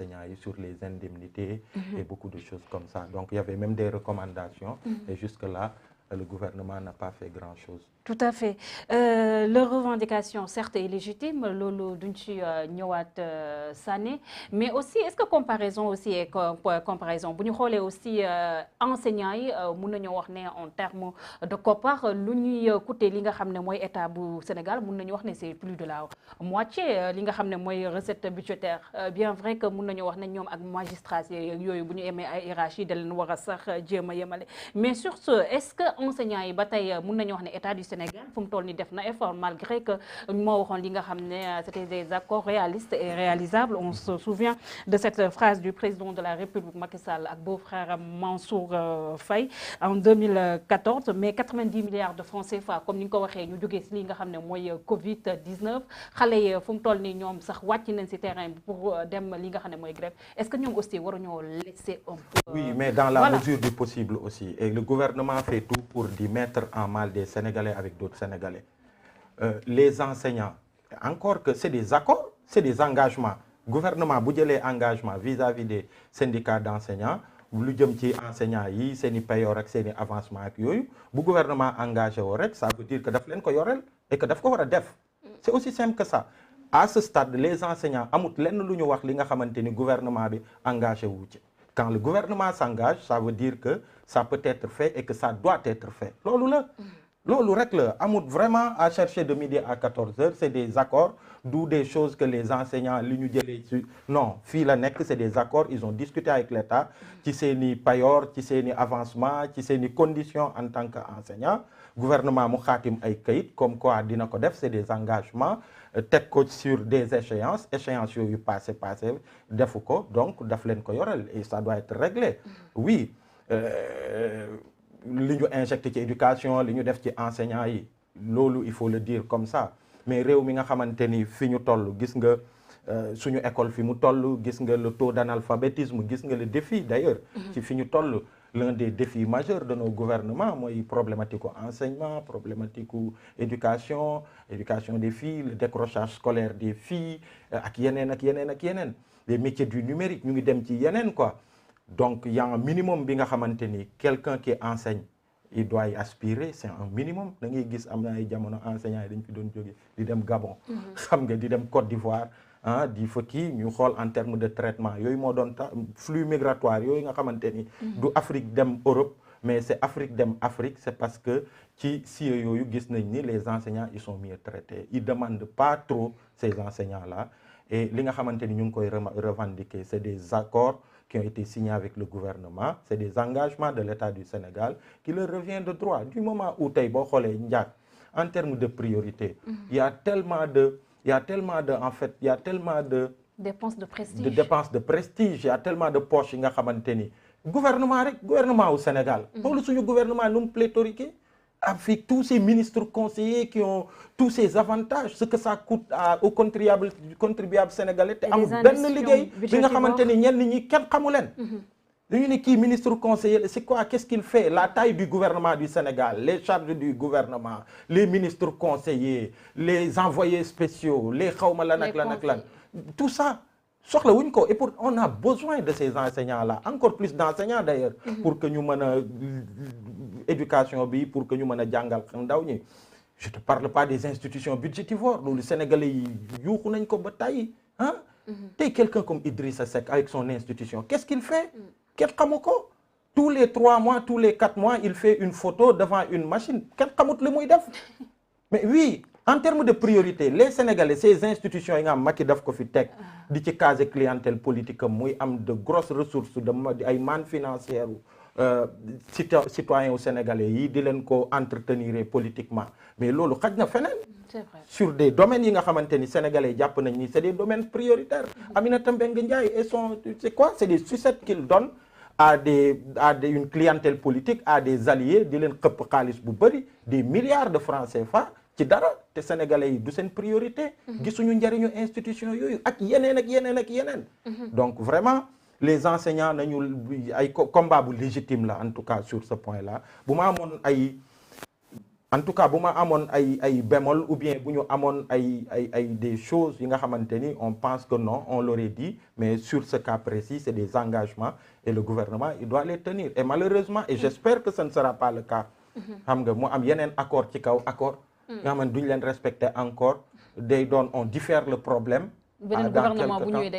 enseignants sur les indemnités et beaucoup de choses comme ça. Donc il y avait même des recommandations et jusque-là, le gouvernement n'a pas fait grand-chose. Tout à fait. Leur revendication, certes, est légitime, loolu duñ ci ñëwaat sànni, mais aussi est-ce que comparaison aussi est comparaison bu ñu xoolee aussi enseignants yi mun nañoo wax ne en termes de koppar lu ñuy coûter li nga xam ne mooy état bu Sénégal mun nañu wax ne c'est plus de la moitié li nga xam ne mooy recette budgétaire bien vrai que mun nañu wax ne ñoom ak magistrats yooyu bu ñu amee ay hiérarchie da leen war a sax jéem a yemale mais sur ce est-ce que enseignants yi ba tey mun nañu wax ne état du Sénégal fu mu toll ni def na effort malgré que moo waxoon li nga xam ne c'était des accords réalistes et réalisables. On se souvient de cette phrase du président de la République Macky Sall ak beau-frère Mansour Faye en 2014 mais 90 milliards de francs CFA comme ni nga ko waxee ñu jógee si li nga xam ne mooy Covid-19 xale yi fu mu toll ni ñoom sax wàcc nañ si terrain bi pour dem li nga xam ne mooy grève est-ce que ñoom aussi waruñoo laisser un peu. Oui, mais dans la mesure du possible aussi et le gouvernement fait tout pour d'y mettre en mal des Sénégalais avec d'autres Sénégalais. Les enseignants, encore que c'est des accords, c'est des engagements. Gouvernement bu jëlee engagement vis-à-vis des syndicats d'enseignants lu jëm ci enseignants yi seen i payoor ak seen i avancement ak yooyu bu gouvernement engagé woo rek ça veut dire que daf leen ko yoreel et que daf ko war a def. C'est aussi simple que ça. À ce stade les enseignants amut lenn lu ñu wax li nga xamante ni gouvernement bi engagé wu ci. Quand le gouvernement s'engage, ça veut dire que ça peut être fait et que ça doit être fait. Loolu rek la amut vraiment à chercher de midi à 14h, c'est des accords, d'où des choses que les enseignants li ñu jëlee ci non fii la nekk c'est des accords, ils ont discuté avec l'État ci seeni payoor ci seeni avancement ci seeni conditions en tant qu'enseignant. Gouvernement mu xaatim ay kayit comme quoi dina ko def, c'est des engagements teg ko sur des échéances yooyu passé defu ko donc daf leen ko yoreel et ça doit être réglé. Oui li ñu injecté ci éducation li ñu def ci enseignants yi loolu il faut le dire comme ça mais réew mi nga xamante ni fi ñu toll gis nga suñu école fi mu toll gis nga le taux d'analphabétisme gis nga le défi d'ailleurs ci fi ñu toll. L'un des défis majeurs de nos gouvernements mooy problématique enseignement problématique éducation des filles le décrochage scolaire des filles ak yeneen les métiers du numérique ñu ngi dem ci yeneen quoi donc il y a un minimum bi nga xamante ni quelqu'un qui enseigne il doit y aspirer c'est un minimum da ngay gis am na ay jamono enseignants yi dañ fi doon jóge di dem Gabon xam nga di dem Côte d'Ivoire di fa kii ñu xool en termes de traitement yooyu moo doon tax flux migratoire yooyu nga xamante ni du Afrique dem Europe mais c'est Afrique dem Afrique c'est parce que ci siye yooyu gis nañ ni les enseignants ils sont mieux traités ils demandent pas trop ces enseignants là et li nga xamante ni ñu ngi koy revendiquer c'est des accords qui ont été signés avec le gouvernement c'est des engagements de l'État du Sénégal qui leur revient de droit du moment où tey boo xoolee njaag en termes de priorité il y a tellement de dépenses de prestige il y a tellement de poches yi nga xamante ni gouvernement au Sénégal loolu suñu gouvernement nu mu pléthorique avec tous ces ministres conseillers qui ont tous ces avantages ce que ça coûte aux contribuables sénégalais te amul benn liggéey bi nga xamante ni ñenn ñi kenn xamu leen dañu ne kii ministre conseiller c'est quoi qu'est-ce qu'il fait la taille du gouvernement du Sénégal les charges du gouvernement les ministres conseillers les envoyés spéciaux les xawma lan ak lan tout ça soxla wuñ ko et pour on a besoin de ces enseignants là encore plus d'enseignants d'ailleurs pour que ñu mën a éducation bi pour que ñu mën a jàngal ndaw ñi je te parle pas des institutions budgétivores loolu sénégalais yi yuuxu nañ ko ba tey tey quelqu'un comme Idrissa Seck avec son institution qu'est-ce qu'il fait kenn xamu ko tous les 3 mois tous les 4 mois il fait une photo devant une machine kenn xamut li muy def mais oui en termes de priorité les Sénégalais ces institutions yi nga am Macky daf ko fi teg di ci caser clientèle politique am muy am de grosses ressources de ay manne financière citoyens sénégalais yi di leen ko entretenir politiquement mais loolu xaj na feneen sur des domaines yi nga xamante ni sénégalais jàpp nañ ni c'est des domaines prioritaires Aminata Mbengue Ndiaye et c'est quoi c'est des sucettes qu'il donne à une clientèle politique à des alliés di leen xëpp xaalis bu bëri des milliards de francs CFA ci dara te sénégalais yi du seen priorité gisuñu njëriñu institution yooyu ak yeneen donc vraiment les enseignants nañu ay combat bu légitime la en tout cas sur ce point là bu ma amoon ay en tout cas bu ma amoon ay bémol ou bien bu ñu amoon ay des choses yi nga xamante ni on pense que non on l'aurait dit, mais sur ce cas précis c'est des engagements et le gouvernement il doit les tenir, et malheureusement et j'espère que ce ne sera pas le cas. xam nga mu am yeneen accord ci kaw accord nga xam ne duñ leen respecter encore, day doon on diffère le problème. beneen gouvernement bu ñëwee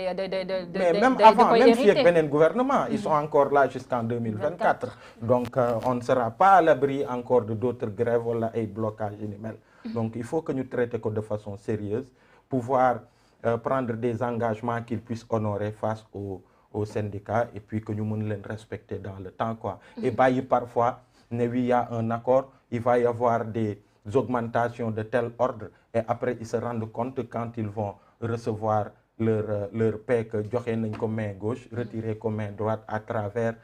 mais même avant, même si ak beneen gouvernement ils sont encore là jusqu'en 2024, donc on ne sera pas à l'abri encore de d'autres grèves wala ay blocages yu ni mel. Donc il faut que ñu traiter ko de façon sérieuse, pouvoir prendre des engagements qu'ils puissent honorer face aux syndicats, et puis que ñu mën leen respecter dans le temps quoi. Et bàyyi parfois ne oui, il y a un accord, il va y avoir des augmentations de tel ordre, et après ils se rendent compte quand ils vont recevoir leur paie que joxe nañ ko main gauche, retirer ko main droite à travers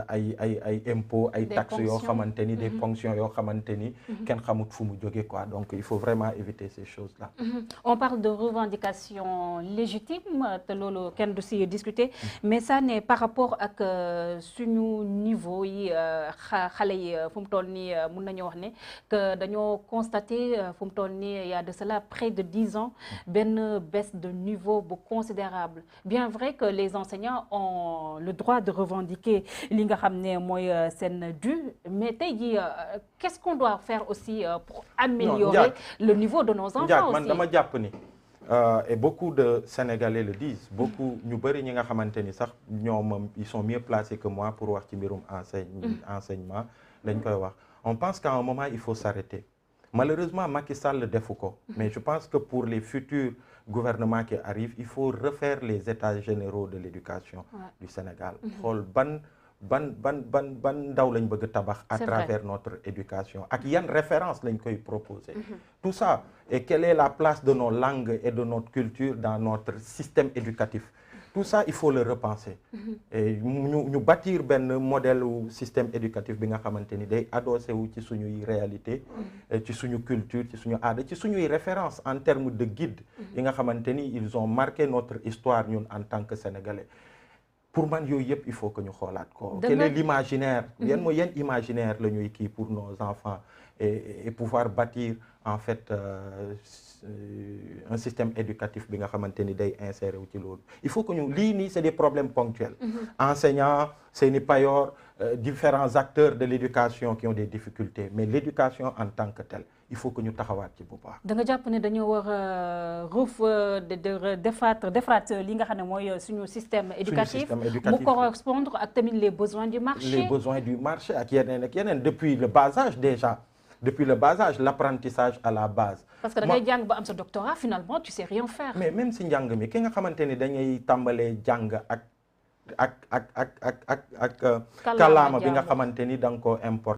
ay impôts, ay taxes yoo xamante ni, des ponctions yoo xamante ni kenn xamut fu mu jóge quoi. Donc il faut vraiment éviter ces choses là. On parle de revendications légitimes te loolu kenn du si discuter, mais ça n'est par rapport ak suñu niveau yi xale yi fu mu toll nii mun nañu wax ne que dañoo constater fu mu toll nii il y a de cela près de 10 ans benn baisse de niveau bu considérable. Bien vrai que les enseignants ont le droit de revendiquer li nga xam ne mooy seen dû, mais tey jii qu'est-ce qu'on doit faire aussi pour améliorer le niveau de nos enfants aussi? Man dama jàpp ni et beaucoup de Sénégalais le disent, beaucoup ñu bëri ñi nga xamante ni sax ñoom ils sont mieux placés que moi pour wax ci mbirum enseignement lañ koy wax. On pense qu'à un moment il faut s'arrêter. Malheureusement Macky Sall defu ko, mais je pense que pour les futurs gouvernements qui arrivent, il faut refaire les états généraux de l'éducation du Sénégal. xool ban ndaw lañ bëgg tabax à travers notre éducation, ak yan référence lañ koy proposer. Tout ça, et quelle est la place de nos langues et de notre culture dans notre système éducatif. Tout ça il faut le repenser. Et ñu bâtir benn modèle ou système éducatif bi nga xamante ni day adossé wu ci suñuy réalité, ci suñu culture, ci suñu aada, ci suñuy référence en termes de guide yi nga xamante ni ils ont marqué notre histoire ñun en tant que Sénégalais. Pour man yooyu yëpp il faut que ñu xoolaat ko. Quel est l'imaginaire? yan imaginaire la ñuy kii pour nos enfants, et pouvoir bâtir en fait un système éducatif bi nga xamante ni day insérer wu ci loolu. Il faut que ñu lii nii c'est des problèmes ponctuels. Enseignants, seeni payoor, différents acteurs de l'éducation qui ont des difficultés, mais l'éducation en tant que telle il faut que ñu taxawaat ci bu baax. da nga jàpp ne dañoo war a defaraat li nga xam ne mooy suñu système éducatif mu correspondre ak tamit les besoins du marché. Les besoins du marché ak yeneen depuis le bas âge déjà. Depuis le bas âge, l'apprentissage à la base. Parce que da ngay jàng ba am sa doctorat, finalement tu sais rien faire. Mais même si njàng mi ki nga xamante ni dañuy tàmbalee jàng ak kàllaama bi nga xamante ni da nga ko importer.